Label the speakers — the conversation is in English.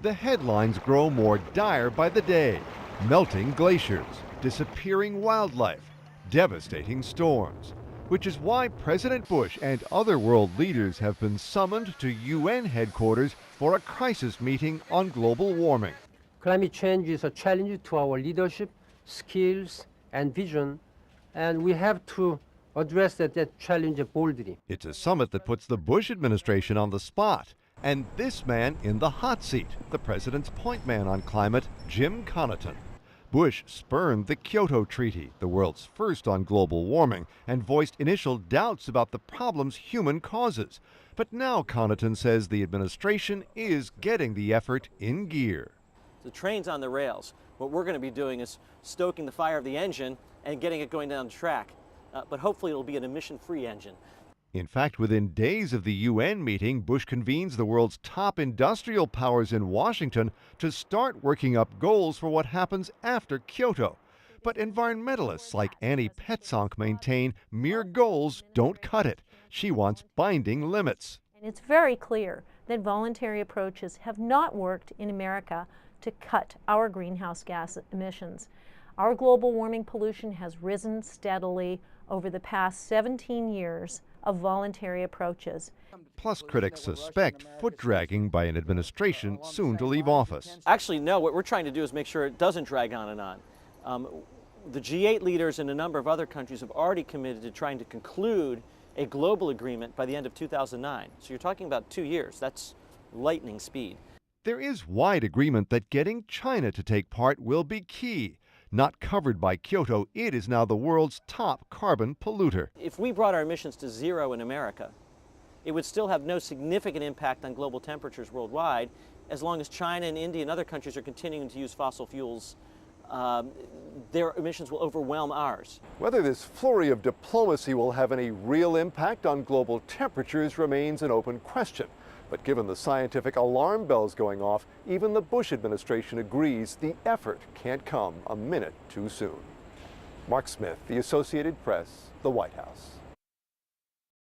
Speaker 1: The headlines grow more dire by the day. Melting glaciers, disappearing wildlife, devastating storms. Which is why President Bush and other world leaders have been summoned to UN headquarters for a crisis meeting on global warming.
Speaker 2: Climate change is a challenge to our leadership, skills, and vision, and we have to address that challenge boldly.
Speaker 1: It's a summit that puts the Bush administration on the spot, and this man in the hot seat, the president's point man on climate, Jim Connaughton. Bush spurned the Kyoto Treaty, the world's first on global warming, and voiced initial doubts about the problem's human causes. But now Connaughton says the administration is getting the effort in gear.
Speaker 3: The train's on the rails. What we're going to be doing is stoking the fire of the engine and getting it going down the track. But hopefully it'll be an emission-free engine.
Speaker 1: In fact, within days of the UN meeting, Bush convenes the world's top industrial powers in Washington to start working up goals for what happens after Kyoto. But environmentalists like Annie Petzonk maintain mere goals don't cut it. She wants binding limits.
Speaker 4: And it's very clear that voluntary approaches have not worked in America to cut our greenhouse gas emissions. Our global warming pollution has risen steadily over the past 17 years of voluntary approaches.
Speaker 1: Plus, critics suspect foot-dragging by an administration soon to leave office.
Speaker 3: Actually, no, what we're trying to do is make sure it doesn't drag on and on. The G8 leaders and a number of other countries have already committed to trying to conclude a global agreement by the end of 2009. So you're talking about 2 years. That's lightning speed.
Speaker 1: There is wide agreement that getting China to take part will be key. Not covered by Kyoto, it is now the world's top carbon polluter.
Speaker 3: If we brought our emissions to zero in America, it would still have no significant impact on global temperatures worldwide, as long as China and India and other countries are continuing to use fossil fuels. Their emissions will overwhelm ours.
Speaker 1: Whether this flurry of diplomacy will have any real impact on global temperatures remains an open question. But given the scientific alarm bells going off, even the Bush administration agrees the effort can't come a minute too soon. Mark Smith, The Associated Press, the White House.